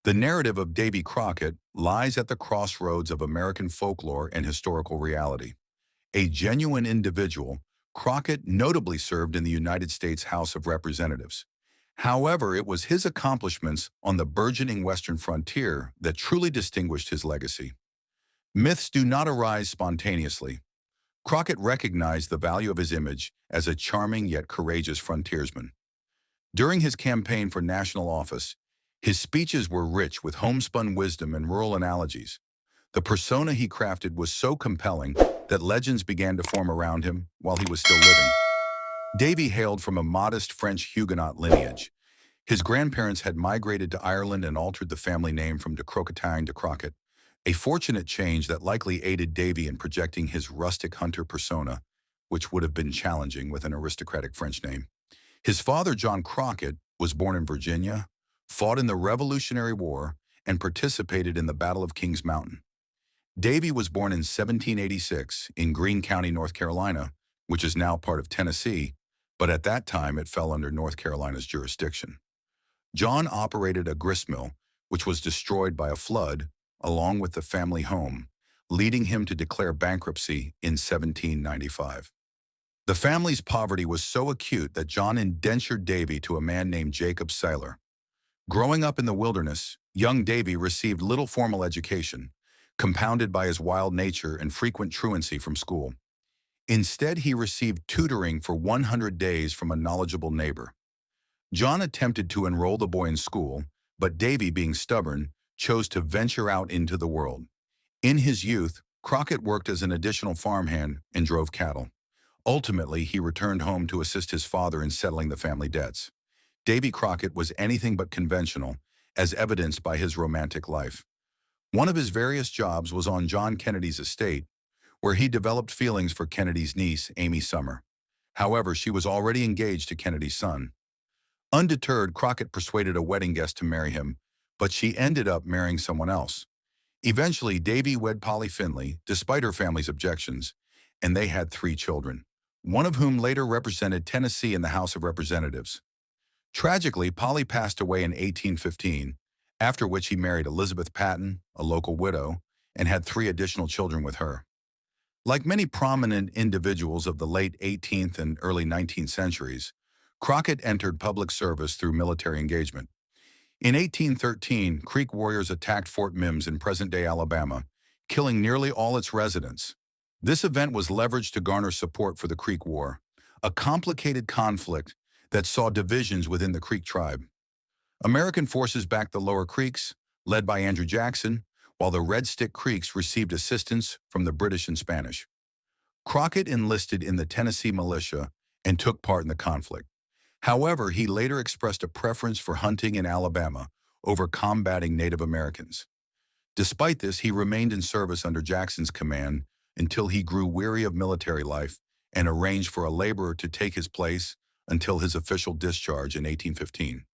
The narrative of Davy Crockett lies at the crossroads of American folklore and historical reality. A genuine individual, Crockett notably served in the United States House of Representatives. However, it was his accomplishments on the burgeoning Western frontier that truly distinguished his legacy. Myths do not arise spontaneously. Crockett recognized the value of his image as a charming yet courageous frontiersman. During his campaign for national office, his speeches were rich with homespun wisdom and rural analogies. The persona he crafted was so compelling that legends began to form around him while he was still living. Davy hailed from a modest French Huguenot lineage. His grandparents had migrated to Ireland and altered the family name from de Croquetagne to Crockett, a fortunate change that likely aided Davy in projecting his rustic hunter persona, which would have been challenging with an aristocratic French name. His father, John Crockett, was born in Virginia, fought in the Revolutionary War, and participated in the Battle of Kings Mountain. Davy was born in 1786 in Greene County, North Carolina, which is now part of Tennessee, but at that time it fell under North Carolina's jurisdiction. John operated a gristmill, which was destroyed by a flood, along with the family home, leading him to declare bankruptcy in 1795. The family's poverty was so acute that John indentured Davy to a man named Jacob Seiler. Growing up in the wilderness, young Davy received little formal education, compounded by his wild nature and frequent truancy from school. Instead, he received tutoring for 100 days from a knowledgeable neighbor. John attempted to enroll the boy in school, but Davy, being stubborn, chose to venture out into the world. In his youth, Crockett worked as an additional farmhand and drove cattle. Ultimately, he returned home to assist his father in settling the family debts. Davy Crockett was anything but conventional, as evidenced by his romantic life. One of his various jobs was on John Kennedy's estate, where he developed feelings for Kennedy's niece, Amy Summer. However, she was already engaged to Kennedy's son. Undeterred, Crockett persuaded a wedding guest to marry him, but she ended up marrying someone else. Eventually, Davy wed Polly Finley, despite her family's objections, and they had 3 children, one of whom later represented Tennessee in the House of Representatives. Tragically, Polly passed away in 1815, after which he married Elizabeth Patton, a local widow, and had 3 additional children with her. Like many prominent individuals of the late 18th and early 19th centuries, Crockett entered public service through military engagement. In 1813, Creek warriors attacked Fort Mims in present-day Alabama, killing nearly all its residents. This event was leveraged to garner support for the Creek War, a complicated conflict that saw divisions within the Creek tribe. American forces backed the Lower Creeks, led by Andrew Jackson, while the Red Stick Creeks received assistance from the British and Spanish. Crockett enlisted in the Tennessee militia and took part in the conflict. However, he later expressed a preference for hunting in Alabama over combating Native Americans. Despite this, he remained in service under Jackson's command until he grew weary of military life and arranged for a laborer to take his place until his official discharge in 1815.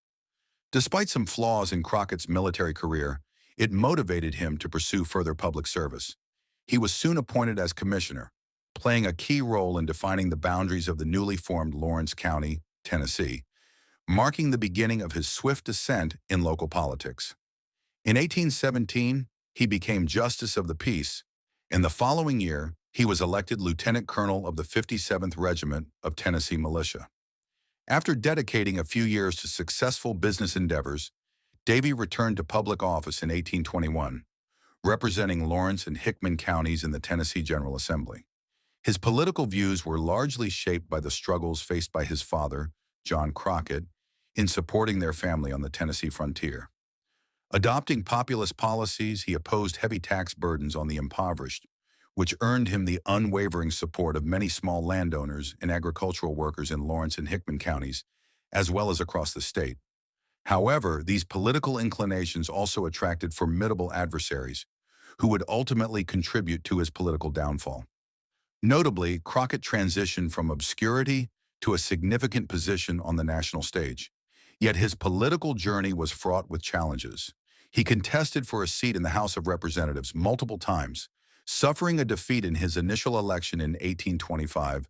Despite some flaws in Crockett's military career, it motivated him to pursue further public service. He was soon appointed as commissioner, playing a key role in defining the boundaries of the newly formed Lawrence County, Tennessee, marking the beginning of his swift ascent in local politics. In 1817, he became Justice of the Peace. In the following year, he was elected Lieutenant Colonel of the 57th Regiment of Tennessee Militia. After dedicating a few years to successful business endeavors, Davy returned to public office in 1821, representing Lawrence and Hickman counties in the Tennessee General Assembly. His political views were largely shaped by the struggles faced by his father, John Crockett, in supporting their family on the Tennessee frontier. Adopting populist policies, he opposed heavy tax burdens on the impoverished, which earned him the unwavering support of many small landowners and agricultural workers in Lawrence and Hickman counties, as well as across the state. However, these political inclinations also attracted formidable adversaries, who would ultimately contribute to his political downfall. Notably, Crockett transitioned from obscurity to a significant position on the national stage. Yet his political journey was fraught with challenges. He contested for a seat in the House of Representatives multiple times, suffering a defeat in his initial election in 1825,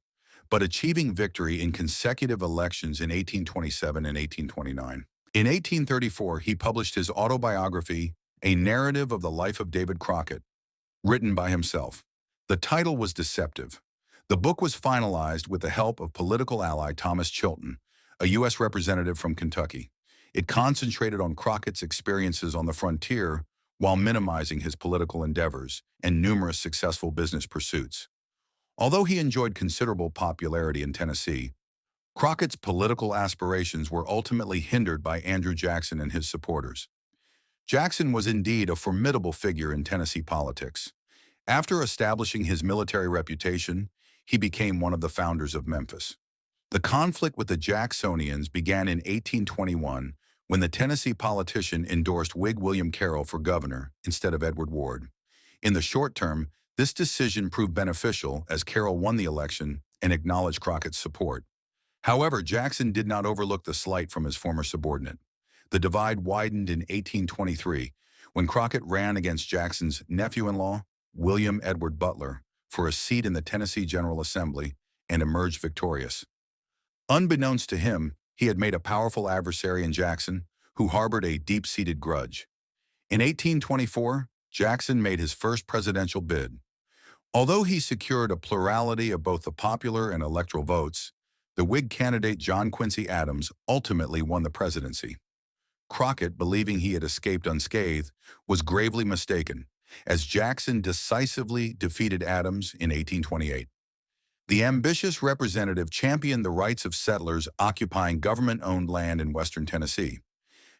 but achieving victory in consecutive elections in 1827 and 1829. In 1834, he published his autobiography, A Narrative of the Life of David Crockett, written by himself. The title was deceptive. The book was finalized with the help of political ally Thomas Chilton, a U.S. representative from Kentucky. It concentrated on Crockett's experiences on the frontier while minimizing his political endeavors and numerous successful business pursuits. Although he enjoyed considerable popularity in Tennessee, Crockett's political aspirations were ultimately hindered by Andrew Jackson and his supporters. Jackson was indeed a formidable figure in Tennessee politics. After establishing his military reputation, he became one of the founders of Memphis. The conflict with the Jacksonians began in 1821 when the Tennessee politician endorsed Whig William Carroll for governor instead of Edward Ward. In the short term, this decision proved beneficial as Carroll won the election and acknowledged Crockett's support. However, Jackson did not overlook the slight from his former subordinate. The divide widened in 1823 when Crockett ran against Jackson's nephew-in-law, William Edward Butler, for a seat in the Tennessee General Assembly and emerged victorious. Unbeknownst to him, he had made a powerful adversary in Jackson, who harbored a deep-seated grudge. In 1824, Jackson made his first presidential bid. Although he secured a plurality of both the popular and electoral votes, the Whig candidate John Quincy Adams ultimately won the presidency. Crockett, believing he had escaped unscathed, was gravely mistaken, as Jackson decisively defeated Adams in 1828. The ambitious representative championed the rights of settlers occupying government-owned land in western Tennessee.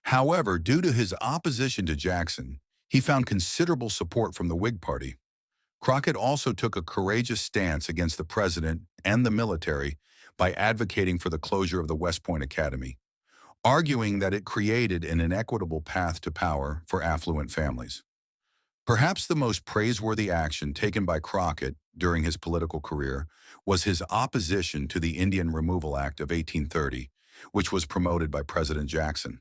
However, due to his opposition to Jackson, he found considerable support from the Whig Party. Crockett also took a courageous stance against the president and the military by advocating for the closure of the West Point Academy, arguing that it created an inequitable path to power for affluent families. Perhaps the most praiseworthy action taken by Crockett during his political career was his opposition to the Indian Removal Act of 1830, which was promoted by President Jackson.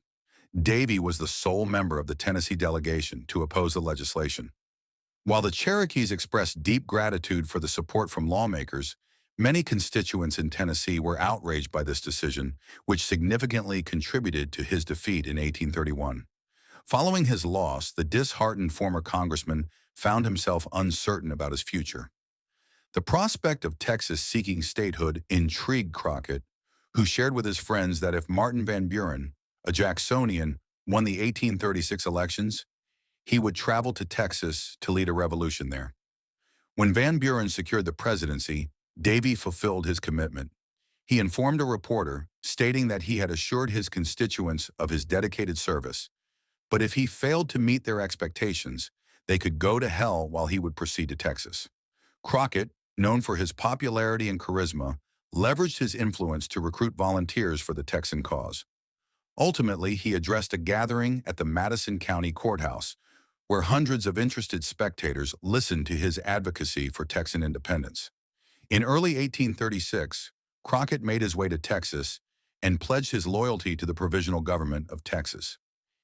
Davy was the sole member of the Tennessee delegation to oppose the legislation. While the Cherokees expressed deep gratitude for the support from lawmakers, many constituents in Tennessee were outraged by this decision, which significantly contributed to his defeat in 1831. Following his loss, the disheartened former congressman found himself uncertain about his future. The prospect of Texas seeking statehood intrigued Crockett, who shared with his friends that if Martin Van Buren, a Jacksonian, won the 1836 elections, he would travel to Texas to lead a revolution there. When Van Buren secured the presidency, Davy fulfilled his commitment. He informed a reporter, stating that he had assured his constituents of his dedicated service, but if he failed to meet their expectations, they could go to hell while he would proceed to Texas. Crockett, known for his popularity and charisma, leveraged his influence to recruit volunteers for the Texan cause. Ultimately, he addressed a gathering at the Madison County Courthouse, where hundreds of interested spectators listened to his advocacy for Texan independence. In early 1836, Crockett made his way to Texas and pledged his loyalty to the provisional government of Texas.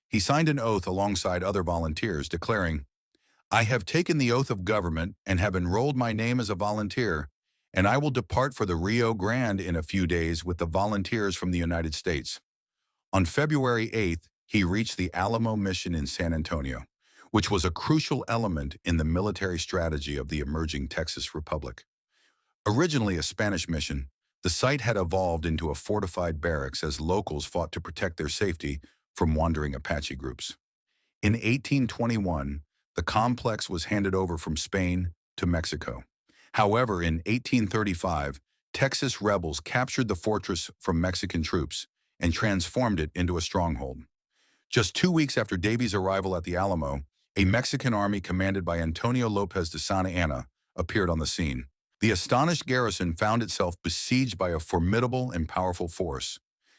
He signed an oath alongside other volunteers, declaring, "I have taken the oath of government and have enrolled my name as a volunteer, and I will depart for the Rio Grande in a few days with the volunteers from the United States." On February 8th, he reached the Alamo mission in San Antonio, which was a crucial element in the military strategy of the emerging Texas Republic. Originally a Spanish mission, the site had evolved into a fortified barracks as locals fought to protect their safety from wandering Apache groups. In 1821, the complex was handed over from Spain to Mexico. However, in 1835, Texas rebels captured the fortress from Mexican troops and transformed it into a stronghold. Just 2 weeks after Davy's arrival at the Alamo, a Mexican army commanded by Antonio Lopez de Santa Anna appeared on the scene. The astonished garrison found itself besieged by a formidable and powerful force.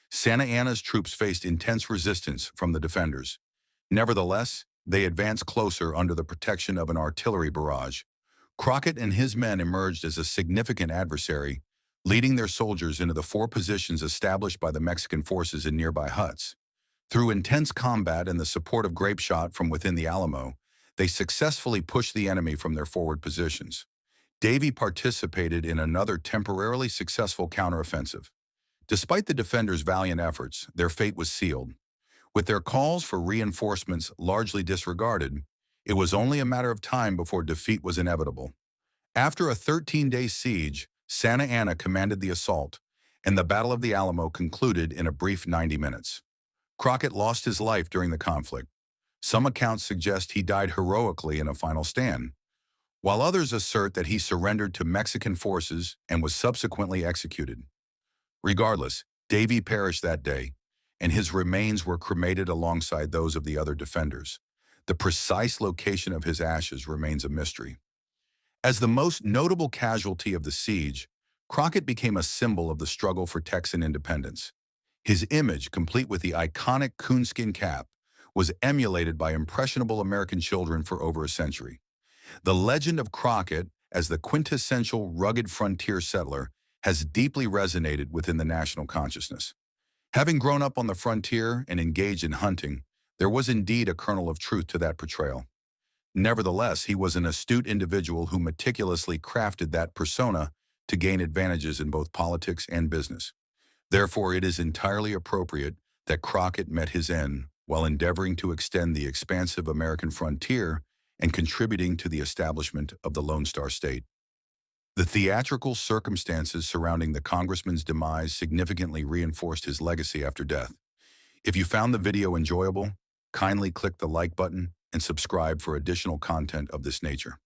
Santa Anna's troops faced intense resistance from the defenders. Nevertheless, they advanced closer under the protection of an artillery barrage. Crockett and his men emerged as a significant adversary, leading their soldiers into the 4 positions established by the Mexican forces in nearby huts. Through intense combat and the support of grape shot from within the Alamo, they successfully pushed the enemy from their forward positions. Davy participated in another temporarily successful counteroffensive. Despite the defenders' valiant efforts, their fate was sealed. With their calls for reinforcements largely disregarded, it was only a matter of time before defeat was inevitable. After a 13-day siege, Santa Anna commanded the assault, and the Battle of the Alamo concluded in a brief 90 minutes. Crockett lost his life during the conflict. Some accounts suggest he died heroically in a final stand, while others assert that he surrendered to Mexican forces and was subsequently executed. Regardless, Davy perished that day, and his remains were cremated alongside those of the other defenders. The precise location of his ashes remains a mystery. As the most notable casualty of the siege, Crockett became a symbol of the struggle for Texan independence. His image, complete with the iconic coonskin cap, was emulated by impressionable American children for over a century. The legend of Crockett as the quintessential rugged frontier settler has deeply resonated within the national consciousness. Having grown up on the frontier and engaged in hunting, there was indeed a kernel of truth to that portrayal. Nevertheless, he was an astute individual who meticulously crafted that persona to gain advantages in both politics and business. Therefore, it is entirely appropriate that Crockett met his end while endeavoring to extend the expansive American frontier and contributing to the establishment of the Lone Star State. The theatrical circumstances surrounding the congressman's demise significantly reinforced his legacy after death. If you found the video enjoyable, kindly click the like button and subscribe for additional content of this nature.